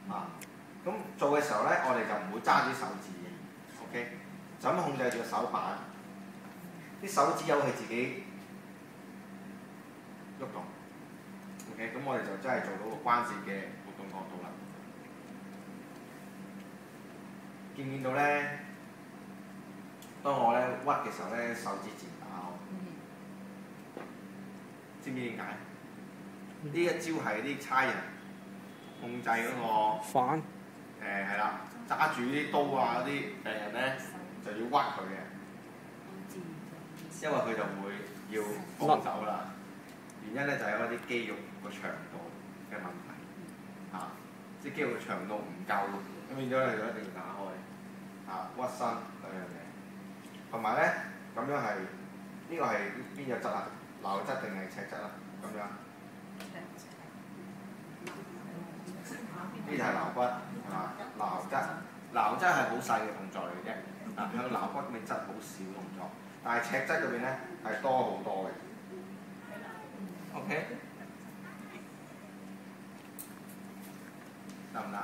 啊，咁做嘅時候咧，我哋就唔會揸住手指嘅 ，OK， 就咁控制住個手板，啲手指由佢自己喐動 ，OK， 咁我哋就真係做到個關節嘅活動角度啦。見唔見到咧？當我咧屈嘅時候咧，手指自然打開，知唔知點解？呢一招係啲差人控制嗰個反係啦，揸住啲刀啊嗰啲病人咧就要屈佢嘅，因為佢就會要放手啦。原因咧就係因為啲肌肉個長度嘅問題，即係肌肉嘅長度唔夠，咁變咗咧就一定要打開，屈身兩樣嘢。同埋咧咁樣係呢個係邊個質啊？流質定係尺質啊？咁樣。呢就係橈骨，係嘛？橈質係好細嘅動作嚟嘅啫，向橈骨面質好少動作，但係尺質嗰邊咧係多好多嘅。OK， 得唔得？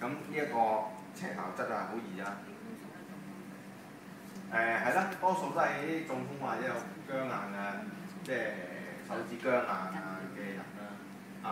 咁呢一個斜橈質啊，好易啊。係啦，多數都係啲中風或者有僵硬嘅，即係手指僵硬嘅人啦，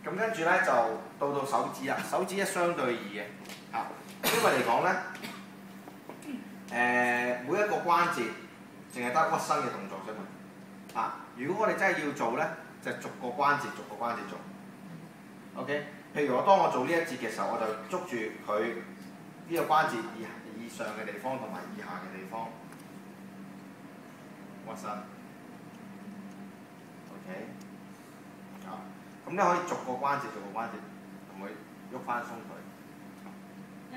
咁跟住咧就到手指啦，手指一相對易嘅，因為嚟講咧，每一個關節淨係得屈身嘅動作啫嘛，如果我哋真係要做咧，就逐個關節做 ，OK。譬如當我做呢一節嘅時候，我就捉住佢呢個關節以上嘅地方同埋以下嘅地方屈身 ，OK。咁你可以逐個關節同佢喐翻鬆佢。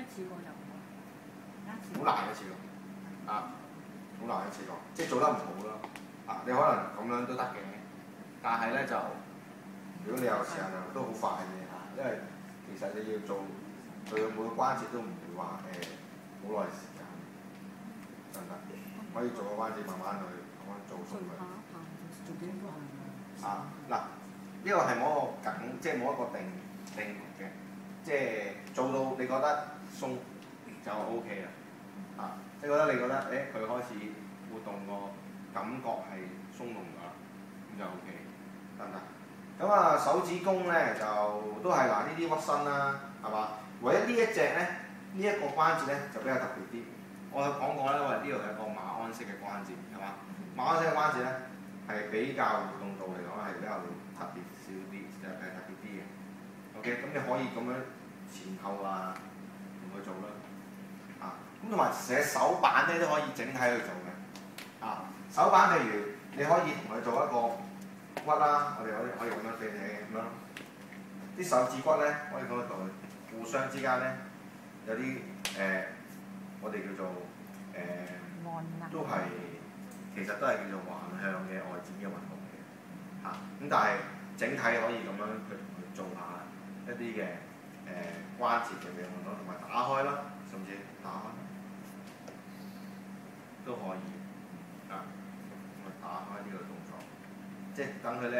一次過就好難一次過，好難一次過，即係做得唔好咯。你可能咁樣都得嘅，但係咧就如果你有時間就都好快嘅，因為其實你要做每個關節都唔會話好耐時間，得唔得？可以做個關節慢慢做鬆佢。嗱。呢個係冇一個梗，即係冇一個定律嘅，即係做到你覺得鬆就 O K 啦。即係你覺得佢開始活動個感覺係鬆動咗啦，咁就 O K， 得唔得？咁手指公咧就都係呢啲屈身啦，係嘛？唯一呢一隻咧，呢一個關節咧就比較特別啲。我有講過啦，因為呢度係一個馬鞍式嘅關節，係嘛？馬鞍式嘅關節咧係比較活動度嚟講係比較特別少啲，就係特別啲嘅。OK， 咁你可以咁樣前後同佢做啦。咁同埋寫手板咧都可以整體去做嘅。手板譬如你可以同佢做一個屈啦，我哋可以咁樣俾你咁樣。啲手指骨咧可以咁樣度，互相之間咧有啲我哋叫做都係其實都係叫做橫向嘅外展嘅運動嚟嘅。咁但係整體可以咁樣去同佢做下一啲嘅關節嘅運動，同埋打開啦，甚至打開都可以。咁打開呢個動作，即係等佢咧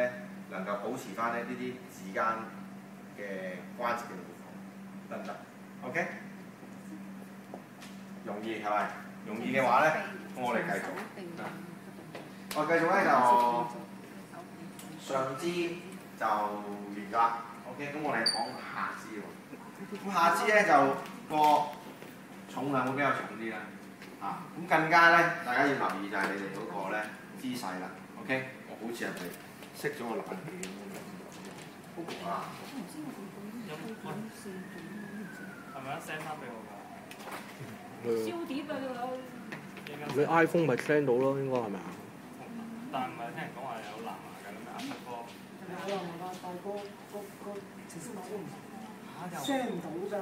能夠保持翻呢啲指間嘅關節嘅活動，得唔得 ？OK， 容易係咪？容易嘅話咧，咁我哋繼續。我繼續咧就上肢就完㗎啦。OK， 咁我哋講下肢喎。咁下肢咧就個重量會比較重啲啦。咁更加咧，大家要留意就係你哋嗰個咧姿勢啦。OK， 我好似人哋熄咗個冷氣咁樣。係咪一 send 翻俾我㗎？燒碟啊！你 iPhone 咪 send 到咯，應該係咪啊？但唔係聽人講話有藍牙㗎，咁樣壓波。有藍牙，但係個程式碼都唔send 唔到㗎。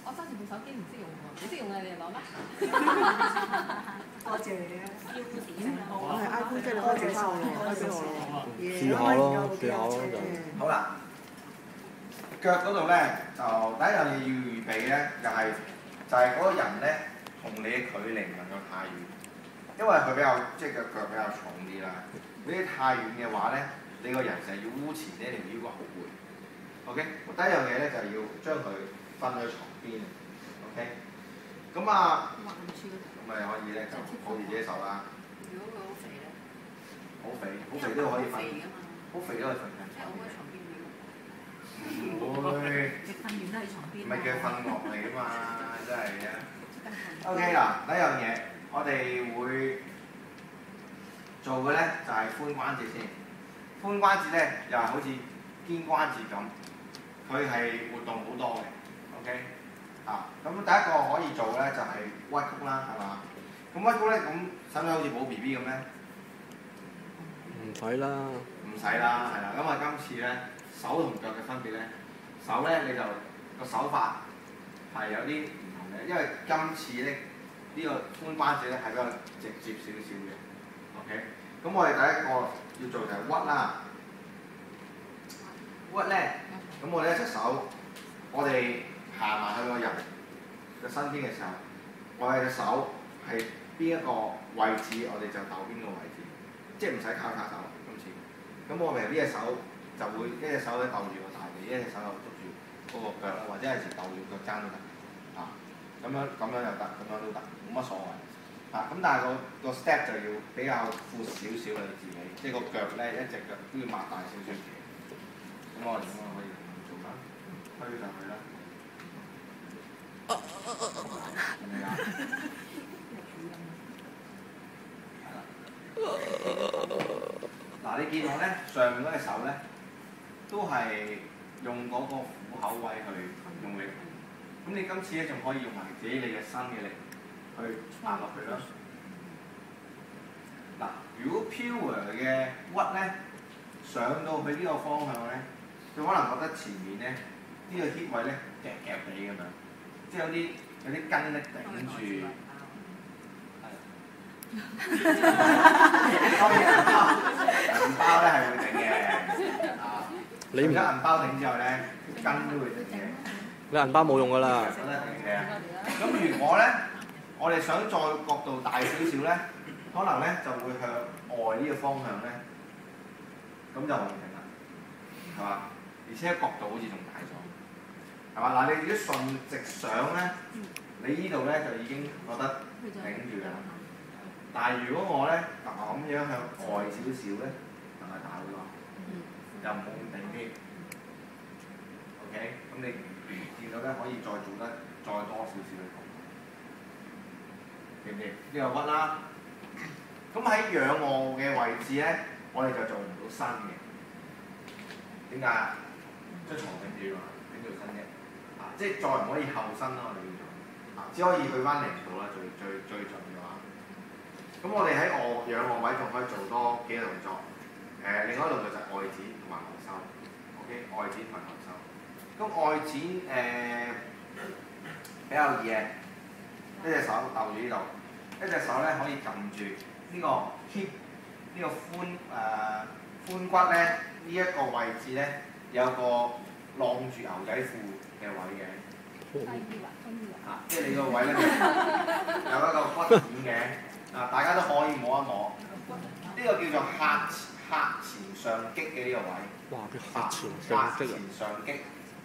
我揸住部手機唔識用喎，你識用啊？你嚟攞咩？多謝你啊！我係 iPhone 即係你開俾翻我咯，開俾我咯。試下咯，試下咯就。好啦，腳嗰度咧就第一樣嘢要預備咧，就係嗰個人咧同你嘅距離唔能夠太遠，因為佢比較即係腳比較重啲啦。如果你太遠嘅話咧，你個人成日要烏前呢條腰骨好攰。OK， 第一樣嘢咧就係要將佢瞓去床邊。OK， 咁啊，咁咪可以咧就抱住自己手啦。如果佢好肥咧，好肥都可以瞓，好肥都可以瞓緊。即係我喺床邊嘅。唔會，你瞓完都喺床邊。唔係叫瞓落嚟㗎嘛，真係嘅。OK 嗱，第一樣嘢我哋會做嘅咧就係髖關節先。髖關節咧又係好似肩關節咁，佢係活動好多嘅。OK， 啊，咁第一個可以做咧就係屈曲啦，係嘛？咁屈曲咧咁使唔使好似抱 BB 咁咧？唔使啦。唔使啦，係啦。咁啊，今次咧手同腳嘅分別咧，手咧你就個手法係有啲唔同嘅，因為今次咧呢個髖關節咧係比較直接少少嘅。OK， 咁我哋第一個要做就係屈啦。屈咧，咁我哋一隻手，我哋行埋去個人嘅身邊嘅時候，我哋隻手係邊一個位置，我哋就鬥邊個位置，即係唔使交叉手今次。咁我哋呢隻手就會一隻手咧鬥住個大髀，一隻手又捉住嗰個腳啦，或者有時鬥住腳踭都得。啊，咁樣又得，咁樣都得，冇乜所謂。啊，咁但係個 step 就要比較闊少少嘅自己，即係個腳咧一隻腳都要擘大少少嘅。咁我哋咁可以做啦，推上去啦。係咪啊？嗱，你見我咧上面嗰隻手咧，都係用嗰個虎口位去用力。咁你今次咧仲可以用埋自己你嘅身嘅力去壓落去啦。嗱，如果 pure 嘅屈咧，上到去呢個方向咧，佢可能覺得前面咧呢個 hip 位咧夾夾地咁樣，即係有啲筋力頂住。當然銀包咧係會頂嘅，啊！除咗銀包頂之後咧，筋都會頂嘅。你銀包冇用㗎啦。覺得頂嘅。咁如果咧，我哋想再角度大少少咧，可能咧就會向外呢個方向咧，咁就穩定啦，係嘛？而且角度好似仲大咗，係嘛？嗱，你如果順直上咧，你呢度咧就已經覺得頂住啦。但係如果我咧咁樣向外少少咧，係咪大好多？又唔好咁頂添。OK， 咁你見到咧可以再做得再多少少嘅動作，記唔記？呢個屈啦。咁喺仰臥嘅位置咧，我哋就做唔到身嘅。點解啊？將床頂住嘛，頂住身啫。啊，即係再唔可以後身啦，我哋要做。啊，只可以去翻零度啦，最盡嘅話。咁我哋喺仰臥位仲可以做多幾個動作。另外一個動作就係外展同埋後收。OK， 外展同埋後收。咁外展比較易嘅，一隻手逗住呢度，一隻手咧可以撳住呢個 hip 呢個髖骨咧呢一個位置咧有個晾住牛仔褲嘅位嘅。啊，即係你個位咧有一個骨點嘅。啊，大家都可以摸一摸，呢個叫做客前上擊嘅呢個位。哇！佢客前上擊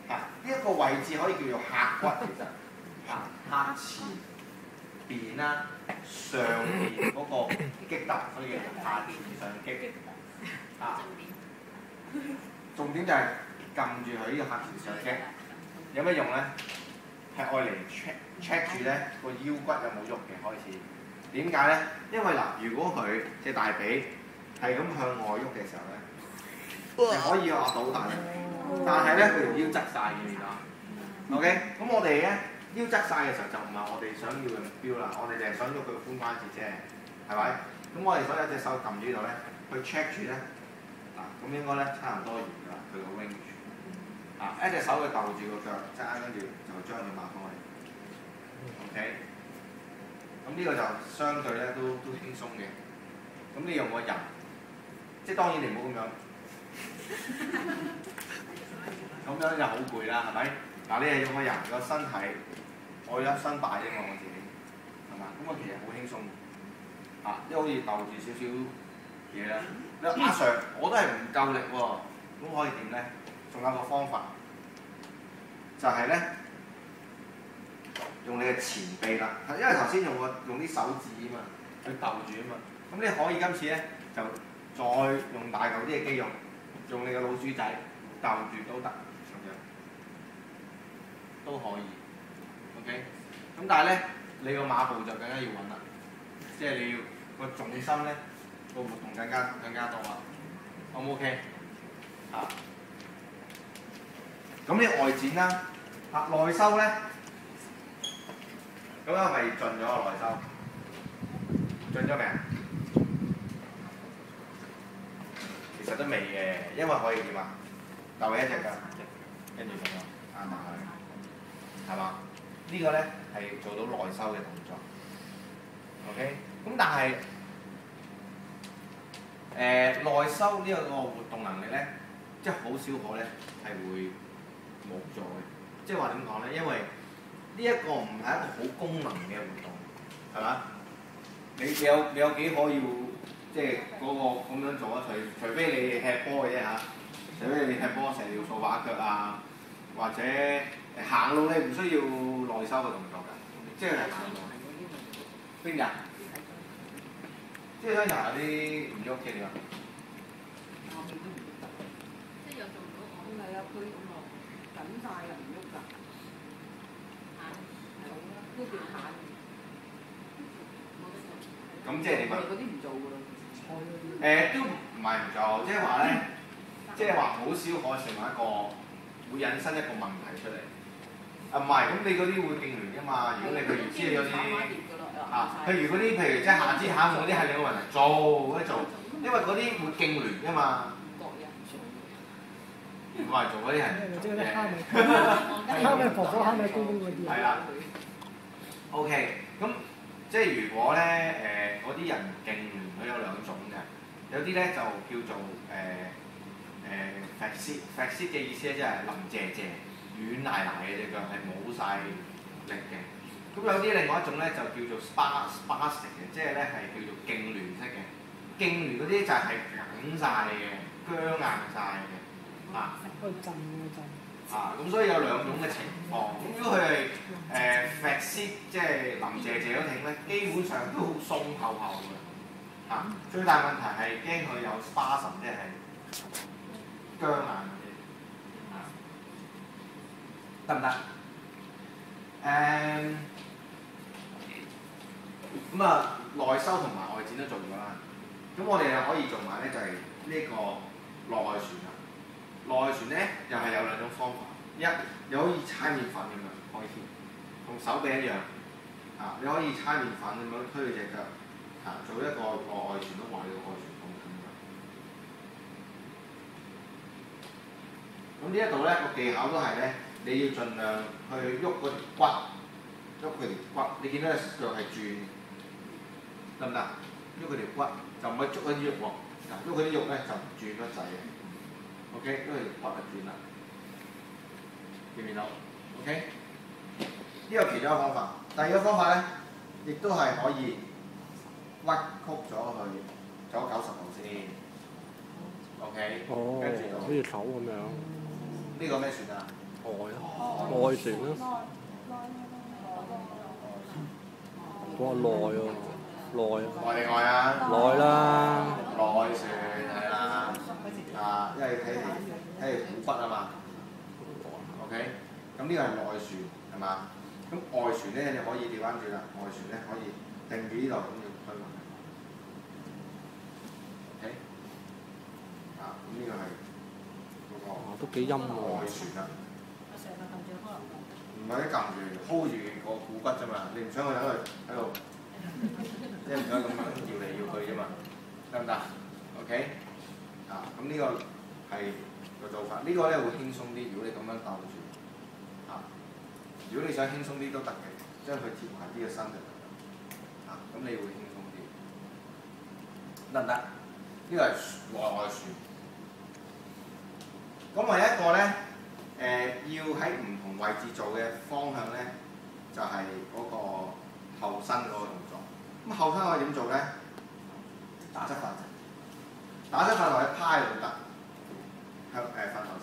啊！呢一個位置可以叫做客骨，其實客前邊啦，上邊嗰個擊突，所以叫做客前上擊。啊，重點就係撳住佢呢個客前上擊，有咩用咧？係愛嚟 check 住咧個腰骨有冇喐嘅開始。點解咧？因為嗱，如果佢隻大髀係咁向外喐嘅時候咧，係可以壓到大，但係咧佢條腰側晒嘅而家。OK， 咁我哋咧腰側晒嘅時候就唔係我哋想要嘅目標啦，我哋就係想喐佢個髖關節啫，係咪？咁我哋所有隻手撳住呢度咧，去 check 住咧，嗱，咁應該咧差唔多完㗎啦，佢個 range。啊，一隻手去逗住個腳踭，跟住就將佢擘開。OK。咁呢個就相對咧都輕鬆嘅。咁你用個人，即係當然你唔好咁樣，咁樣就好攰啦，係咪？嗱，你係用個人個身體，我一身大啫嘛，我自己，係嘛？咁我其實好輕鬆，啊，因為好似逗住少少嘢啦。你話阿 Sir，我都係唔夠力喎，咁可以點咧？仲有個方法，就係咧用你嘅前臂啦，因為頭先用啲手指啊嘛，去逗住啊嘛。咁你可以今次咧就再用大嚿啲嘅肌肉，用你嘅老鼠仔逗住都得，咁樣都可以。OK， 咁但係咧，你個馬步就更加要穩啦，即係你要個重心咧個活動更加多啦。O 唔 OK？ 啊，咁你外展啦，啊內收咧，咁係咪盡咗個內收？盡咗未啊？其實都未嘅，因為可以點啊？逗起一隻腳，跟住咁樣壓埋佢，係嘛？呢個咧係做到內收嘅動作。OK， 咁但係內收呢個活動能力咧，即係好少可咧係會冇咗嘅。即係話點講咧？因為呢一個唔係一個好功能嘅活動，係嘛？你有幾可要即係嗰個咁樣做啊？除非你踢波嘅啫嚇，除非你踢波成日要掃把腳啊，或者行路你唔需要內收嘅動作㗎，即係行路。邊日？即係有啲唔喐嘅點啊？即係有做唔到我。係啊，佢緊晒啦，唔喐㗎。都叫下。咁即係點啊？嗰啲唔做㗎啦，都唔係唔做，即係話咧，即係話好少可成為一個會引申一個問題出嚟。啊唔係，咁你嗰啲會痙攣㗎嘛？如果你譬如知有啲譬如即係下肢下部嗰啲係你個問題，做，因為嗰啲會痙攣㗎嘛。唔係做嗰啲係即係啲蝦米婆婆、蝦米公公嗰啲。係啦。OK， 咁即係如果咧嗰啲人痙攣，佢有兩種嘅，有啲咧就叫做flaccid 嘅意思咧，即係腍謝謝、軟賴賴嘅隻腳係冇晒力嘅。咁有啲另外一種咧就叫做 spastic 嘅，即係咧係叫做痙攣式嘅。痙攣嗰啲就係緊晒嘅、僵硬晒嘅，啊。咁所以有兩種嘅情況。咁如果佢係flaccid 即係腍謝謝嗰挺咧，基本上都好鬆厚厚嘅。最大問題係驚佢有 spasm， 即係僵硬嗰啲。得唔得？咁啊，內收同埋外展都做咗啦。咁我哋又可以做埋咧，就係呢個內旋啦。內旋咧又係有兩種方法，一你可以搓麵粉咁樣開始，同手臂一樣。你可以搓麵粉咁樣推佢隻腳，做一個外旋都話你個外旋咁樣。咁呢一度咧個技巧都係咧，你要盡量去喐嗰條骨，喐佢條骨。你見到隻腳係轉，得唔得？喐佢條骨就唔係捉嗰啲肉喎，喐佢啲肉咧就唔轉得滯嘅。OK， 因為條骨就轉啦，見唔見到 ？OK， 呢個其中一個方法。第二個方法咧，亦都係可以屈曲咗佢，走90度先。OK， 跟住就好似手咁樣。呢個咩旋啊？外旋啦。哇，內啊！內定外啊？內啦。內旋係啦。因為睇股骨啊嘛。OK， 咁呢個係內旋係嘛？咁外旋咧，你可以調翻轉啦。外旋咧可以定住呢度咁要推埋。OK， 咁呢個係嗰個。都幾陰喎。外旋啦。唔係一撳住 hold 住個股骨啫嘛，你唔想佢喺度，即係唔想咁樣搖嚟搖去啫嘛，得唔得 ？OK， 咁呢個係個做法，呢個咧會輕鬆啲。如果你咁樣鬥住，如果你想輕鬆啲都得嘅，將佢貼埋啲嘅身就得啦。咁你會輕鬆啲，得唔得？呢個係外旋。咁唯一一個咧。要喺唔同位置做嘅方向咧，就係嗰個後身嗰個動作。咁後身可以點做咧？打側發打側瞓落喺趴喺度得，喺瞓落